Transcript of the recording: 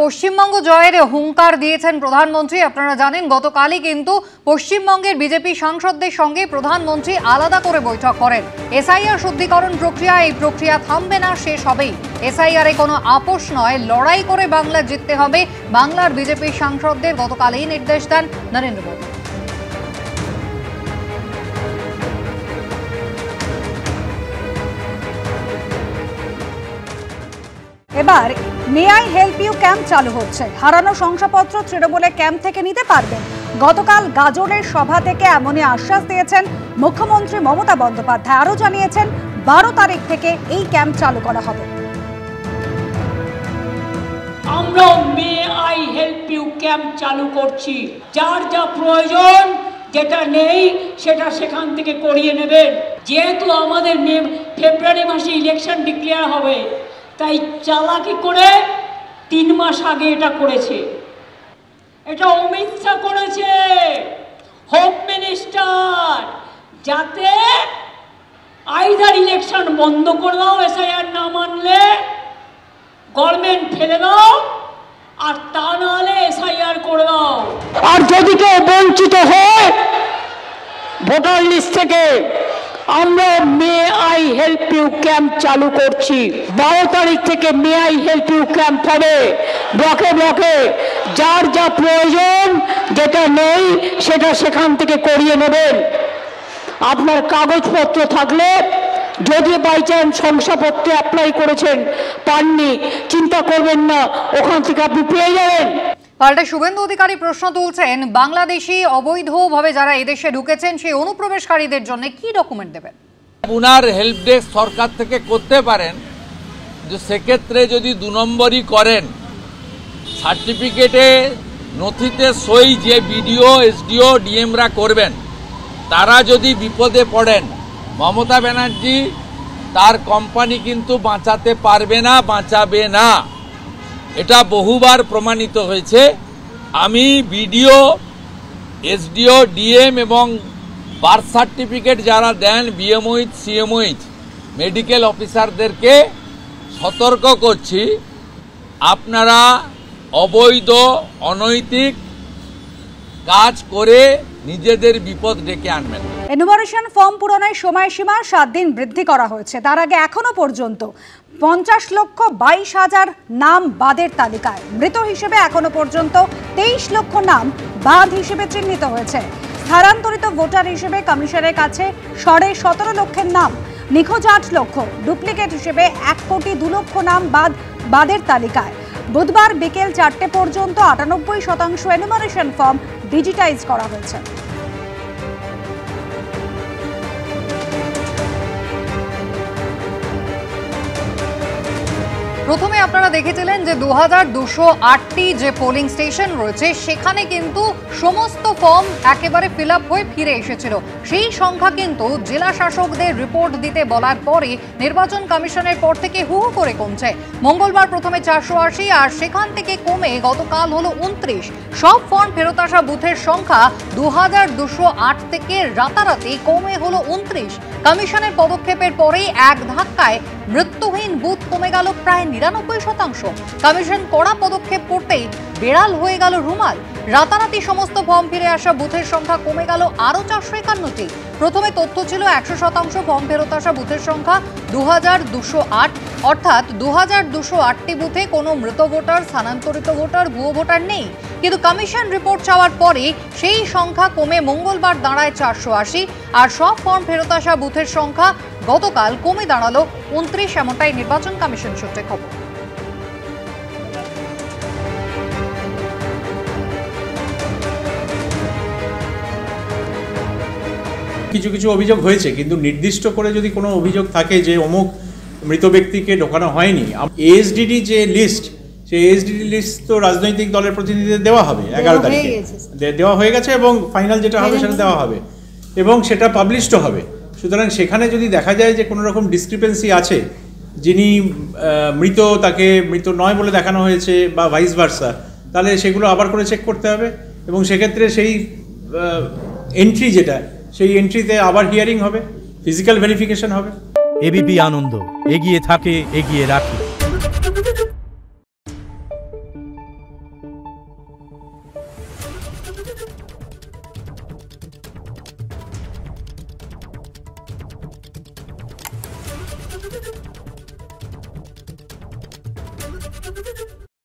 পশ্চিমবঙ্গ জয়ের হুঙ্কার দিয়েছেন প্রধানমন্ত্রী। আপনারা জানেন গতকালই কিন্তু পশ্চিমবঙ্গের বিজেপি সাংসদদের সঙ্গে প্রধানমন্ত্রী আলাদা করে বৈঠক করেন। এসআইআর শুদ্ধিকরণ প্রক্রিয়া, এই প্রক্রিয়া থামবে না, শেষ হবেই। এসআইআরে কোনো আপোষ নয়, লড়াই করে বাংলা জিততে হবে, বাংলার বিজেপি সাংসদদের গতকালই নির্দেশ দেন নরেন্দ্র মোদী। এবার may I help you camp চালু হচ্ছে। হারানো শংসাপত্র তৃণমূলে ক্যাম্প থেকে নিতে পারবেন। গতকাল গাজরের সভা থেকে এমনই আশ্বাস দিয়েছেন মুখ্যমন্ত্রী মমতা বন্দ্যোপাধ্যায়। আরও জানিয়েছেন 12 তারিখ থেকে এই ক্যাম্প চালু করা হবে। আমরা may I help you camp চালু করছি। যার যা প্রয়োজন, যেটা নেই সেটা সেখান থেকে করিয়ে নেবেন। যেহেতু আমাদের ফেব্রুয়ারি মাসে ইলেকশন ডিক্লেয়ার হবে, তাই চালাকি করে 3 মাস আগে এটা করেছে। এটা অমিত শাহ করেছে, হোম মিনিস্টার, যাতে আইদার ইলেকশন বন্ধ করে দাও, এসআইআর না মানলে গভর্নমেন্ট ফেলে দাও, আর তা নাহলে এসআইআর করে দাও। আর যদি কেউ বঞ্চিত হয় ভোটার লিস্ট থেকে, আমরা may I help you camp চালু করছি। 12 তারিখ থেকে may I help you camp হবে। ব্লকে ব্লকে যার যা প্রয়োজন, যেটা নেই সেটা সেখান থেকে করিয়ে নেবেন। আপনার কাগজপত্র থাকলে, যদি বাই চান্স শংসাপত্রে অ্যাপ্লাই করেছেন পাননি, চিন্তা করবেন না, ওখান থেকে আপনি পেয়ে যাবেন। পাল্টে শুভেন্দু অধিকারী প্রশ্ন তুলছেন, বাংলাদেশি অবৈধভাবে যারা এদেশে ঢুকেছেন সেই অনুপ্রবেশকারীদের জন্য কি ডকুমেন্ট দেবেন? উনার হেল্প ডেস্ক সরকার থেকে করতে পারেন, যে সেক্ষেত্রে যদি 2 নম্বরই করেন, সার্টিফিকেটে নথিতে সই যে বিডিও, এসডিও, ডিএমরা করবেন, তারা যদি বিপদে পড়েন, মমতা ব্যানার্জি তার কোম্পানি কিন্তু বাঁচাতে পারবে না, বাঁচাবে না। এটা বহুবার প্রমাণিত হয়েছে। আমি বিডিও, এসডিও, ডিএম এবং বার্থ সার্টিফিকেট যারা দেন, বিএমওইচ, সিএমওইচ, মেডিকেল অফিসারদেরকে সতর্ক করছি, আপনারা অবৈধ অনৈতিক কাজ করে নিজেদের বিপদ ডেকে আনবেন। এনুমারেশন ফর্ম পূরণের সময়সীমা 7 দিন বৃদ্ধি করা হয়েছে। তার আগে এখনো পর্যন্ত 50,22,000 নাম বাদের তালিকায়। মৃত হিসেবে এখনো পর্যন্ত 23 লক্ষ নাম বাদ হিসেবে চিহ্নিত হয়েছে। স্থানান্তরিত ভোটার হিসেবে কমিশনের কাছে 17.5 লক্ষের নাম, নিখোঁজ 8 লক্ষ, ডুপ্লিকেট হিসেবে 1,02,00,000 নাম বাদের তালিকায়। বুধবার বিকেল 4টে পর্যন্ত 98% এনুমারেশন ফর্ম ডিজিটাইজ করা হয়েছে। প্রথমে আপনারা দেখেছিলেন যে 2208টি যে পোলিং স্টেশন রয়েছে, সেখানে কিন্তু সমস্ত ফর্ম একেবারে ফিল আপ হয়ে ফিরে এসেছিল। সেই সংখ্যা কিন্তু জেলা শাসকদের রিপোর্ট দিতে বলার পরে নির্বাচন কমিশনের পর থেকে হু হু করে কমছে। মঙ্গলবার প্রথমে 480, আর সেখান থেকে কমে গতকাল হলো 29। সব ফর্ম ফেরত আসা বুথের সংখ্যা 2208 থেকে রাতারাতি কমে হলো 29। কমিশনের পদক্ষেপের পরেই এক ধাক্কায় মৃত্যুহীন বুথ কমে গেল প্রায় 99%। কমিশন কড়া পদক্ষেপ করতেই বেড়াল হয়ে গেল রুমাল। রাতারাতি সমস্ত ফর্ম ফিরে আসা বুথের সংখ্যা কমে গেল আরও 451টি। প্রথমে তথ্য ছিল 100% ফর্ম ফেরত আসা বুথের সংখ্যা 2208, অর্থাৎ 2208টি বুথে কোনো মৃত ভোটার, স্থানান্তরিত ভোটার, ভুয়ো ভোটার নেই। কিন্তু কমিশন রিপোর্ট চাওয়ার পরে সেই সংখ্যা কমে মঙ্গলবার দাঁড়ায় 480, আর সব ফর্ম ফেরত আসা বুথের সংখ্যা গতকাল কমে দাঁড়ালো 29। এমনটাই নির্বাচন কমিশন সূত্রে খবর। কিছু কিছু অভিযোগ হয়েছে, কিন্তু নির্দিষ্ট করে যদি কোনো অভিযোগ থাকে যে অমুক মৃত ব্যক্তিকে ঢোকানো হয়নি, এএসডিডি যে লিস্ট, সেই এএসডিডি লিস্ট তো রাজনৈতিক দলের প্রতিনিধিদের দেওয়া হবে 11 তারিখে, দেওয়া হয়ে গেছে, এবং ফাইনাল যেটা হবে সেটা দেওয়া হবে এবং সেটা পাবলিশড হবে। সুতরাং সেখানে যদি দেখা যায় যে কোনো রকম ডিসক্রিপেন্সি আছে, যিনি মৃত তাকে মৃত নয় বলে দেখানো হয়েছে বা ভাইস ভার্সা, তাহলে সেগুলো আবার করে চেক করতে হবে, এবং সেক্ষেত্রে সেই এন্ট্রি যেটা, সেই এন্ট্রিতে আবার হিয়ারিং হবে, ফিজিক্যাল ভেরিফিকেশন হবে। এবিপি আনন্দ, এগিয়ে থাকে, এগিয়ে রাখে। নিউজ।